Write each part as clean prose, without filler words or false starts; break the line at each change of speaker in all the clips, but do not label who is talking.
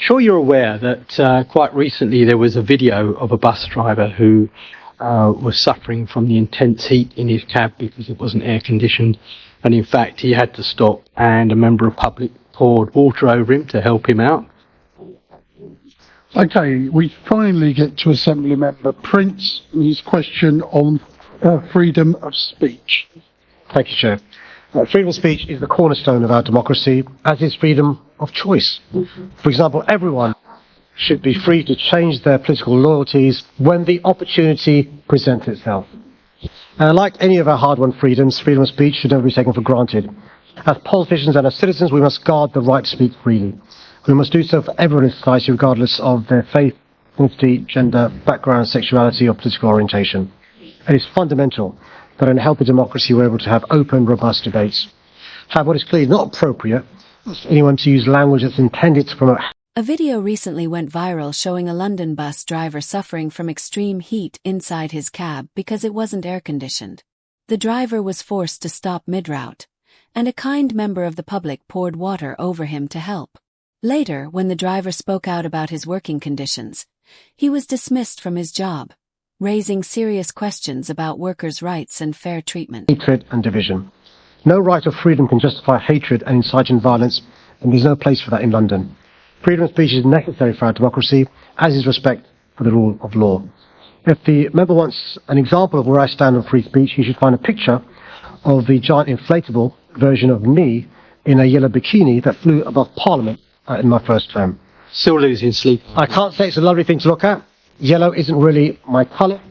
Sure, you're aware that quite recently there was a video of a bus driver who was suffering from the intense heat in his cab because it wasn't air conditioned, and in fact he had to stop and a member of public poured water over him to help him out.
Okay, we finally get to Assembly Member Prince and his question on freedom of speech.
Thank you, Chair. Freedom of speech is the cornerstone of our democracy, as is freedom of choice. For example, everyone should be free to change their political loyalties when the opportunity presents itself. Like any of our hard-won freedoms, freedom of speech should never be taken for granted. As politicians and as citizens, we must guard the right to speak freely. We must do so for everyone in society, regardless of their faith, ethnicity, gender, background, sexuality, or political orientation. It is fundamental that in a healthy democracy we're able to have open, robust debates. However, what is clearly not appropriate is for anyone to use language that's intended to promote.
A video recently went viral showing a London bus driver suffering from extreme heat inside his cab because it wasn't air-conditioned. The driver was forced to stop mid-route, and a kind member of the public poured water over him to help. Later, when the driver spoke out about his working conditions, he was dismissed from his job, raising serious questions about workers' rights and fair treatment.
Hatred and division. No right of freedom can justify hatred and inciting violence, and there's no place for that in London. Freedom of speech is necessary for our democracy, as is respect for the rule of law. If the member wants an example of where I stand on free speech, he should find a picture of the giant inflatable version of me in a yellow bikini that flew above Parliament in my first term.
Still losing sleep.
I can't say it's a lovely thing to look at. Yellow isn't really my colour,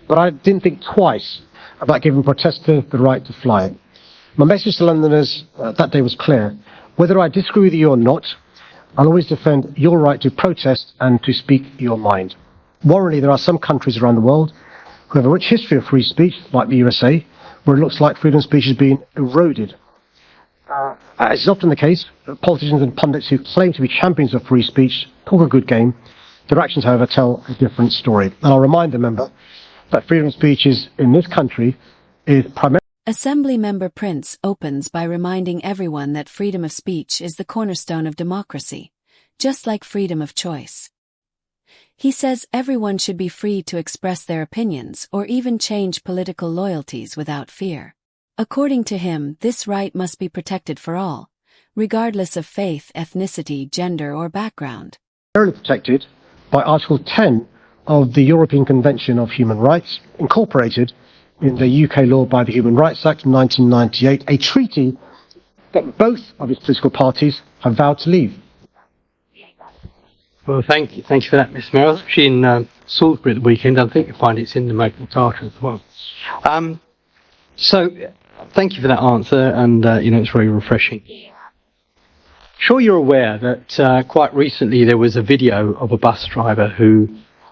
but I didn't think twice about giving protesters the right to fly. My message to Londoners that day was clear. Whether I disagree with you or not, I'll always defend your right to protest and to speak your mind. Morally, there are some countries around the world who have a rich history of free speech, like the USA, where it looks like freedom of speech is being eroded. As is often the case, politicians and pundits who claim to be champions of free speech talk a good game. Their actions, however, tell a different story. And I'll remind the member that freedom of speech in this country is primarily...
Assembly Member Prince opens by reminding everyone that freedom of speech is the cornerstone of democracy, just like freedom of choice. He says everyone should be free to express their opinions or even change political loyalties without fear. According to him, this right must be protected for all, regardless of faith, ethnicity, gender, or background.
Protected by Article 10 of the European Convention of Human Rights, incorporated in the UK law by the Human Rights Act of 1998, a treaty that both of its political parties have vowed to leave.
Well, thank you for that, Miss Mayor. I was actually in Salisbury at the weekend. I think you'll find it's in the Magna Carta as well. So, thank you for that answer, and it's very refreshing. Sure, you're aware that quite recently there was a video of a bus driver who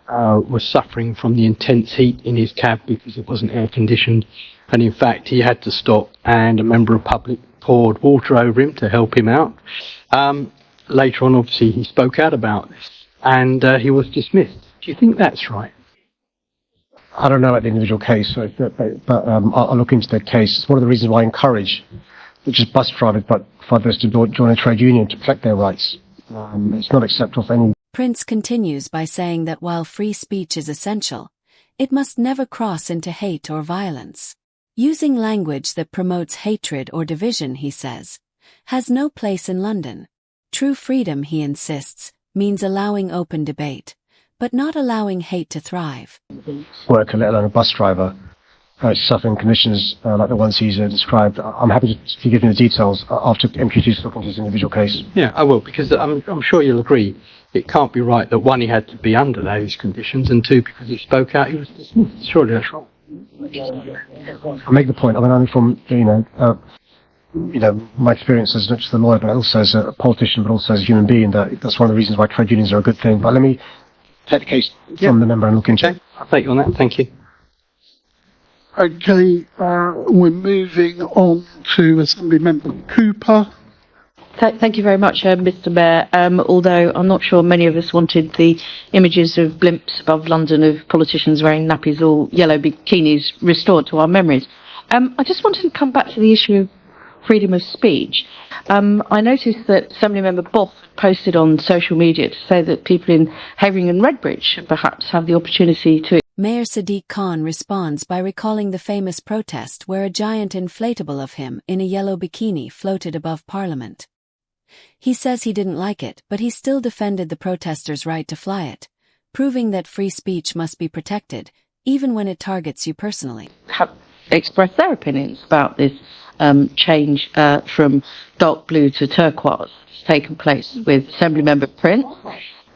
was suffering from the intense heat in his cab because it wasn't air conditioned, and in fact he had to stop and a member of public poured water over him to help him out. Later on, obviously, he spoke out about this and he was dismissed. Do you think that's right?
I don't know about the individual case, but I'll look into the case. It's one of the reasons why I encourage not just bus drivers but for others to join a trade union to protect their rights. It's not acceptable for any...
Prince continues by saying that while free speech is essential, it must never cross into hate or violence. Using language that promotes hatred or division, he says, has no place in London. True freedom, he insists, means allowing open debate, but not allowing hate to thrive.
Worker, let alone a bus driver, suffering conditions like the ones he's described. I'm happy to give you the details after MQT's look into his individual case.
Yeah, I will, because I'm sure you'll agree it can't be right that one, he had to be under those conditions, and two, because he spoke out, he was dismissed. Surely that's wrong.
I make the point. I mean, only from my experience as not just a lawyer, but also as a politician, but also as a human being. That's one of the reasons why trade unions are a good thing. But let me take the case from the member and look into it.
I'll take you on that. Thank you.
Okay, we're moving on to Assembly Member Cooper.
Thank you very much, Mr. Mayor. Although I'm not sure many of us wanted the images of blimps above London of politicians wearing nappies or yellow bikinis restored to our memories. I just wanted to come back to the issue freedom of speech. I noticed that Assemblymember Boff posted on social media to say that people in Havering and Redbridge should perhaps have the opportunity to.
Mayor Sadiq Khan responds by recalling the famous protest where a giant inflatable of him in a yellow bikini floated above Parliament. He says he didn't like it, but he still defended the protesters' right to fly it, proving that free speech must be protected, even when it targets you personally.
Have expressed their opinions about this change from dark blue to turquoise that's taken place with Assemblymember Prince.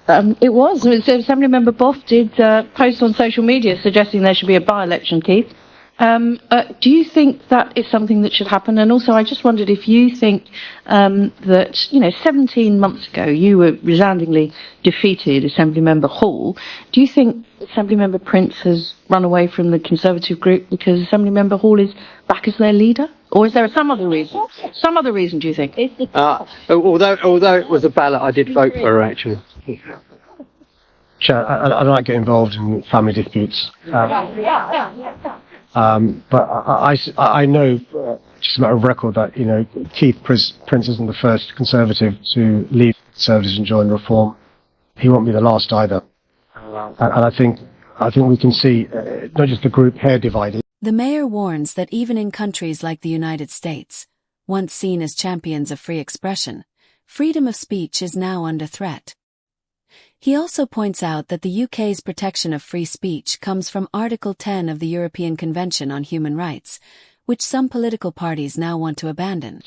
Assemblymember Boff did post on social media suggesting there should be a by-election, Keith. Do you think that is something that should happen? And also, I just wondered if you think that, 17 months ago you were resoundingly defeated Assemblymember Hall. Do you think Assemblymember Prince has run away from the Conservative group because Assemblymember Hall is back as their leader? Or is there some other reason? Some other reason, do you think?
Although it was a ballot, I did vote for her, actually.
Chair, I don't like getting involved in family disputes. But I know, just a matter of record, that Keith Prince isn't the first Conservative to leave Conservatives and join Reform. He won't be the last either. And I think we can see not just the group here divided.
The mayor warns that even in countries like the United States, once seen as champions of free expression, freedom of speech is now under threat. He also points out that the UK's protection of free speech comes from Article 10 of the European Convention on Human Rights, which some political parties now want to abandon.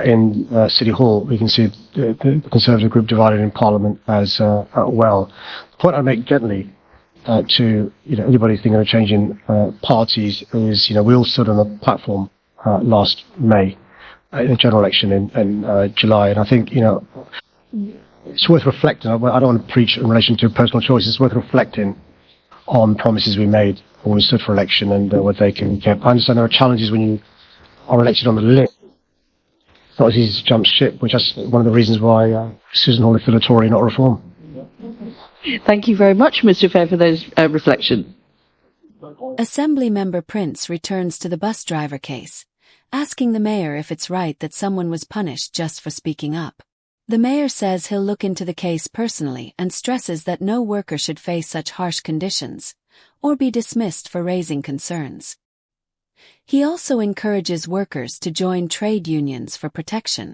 In City Hall, we can see the Conservative group divided in Parliament as well. The point I make gently to anybody thinking of changing parties is, we all stood on a platform last May in the general election in July, and I think it's worth reflecting. I don't want to preach in relation to personal choice. It's worth reflecting on promises we made when we stood for election and whether they can be kept. I understand there are challenges when you are elected on the list. It's not as easy to jump ship, which is one of the reasons why Susan Hall is still a Tory, not Reform.
Thank you very much, Mr. Fair, for those reflections.
Assemblymember Prince returns to the bus driver case, asking the mayor if it's right that someone was punished just for speaking up. The mayor says he'll look into the case personally and stresses that no worker should face such harsh conditions, or be dismissed for raising concerns. He also encourages workers to join trade unions for protection.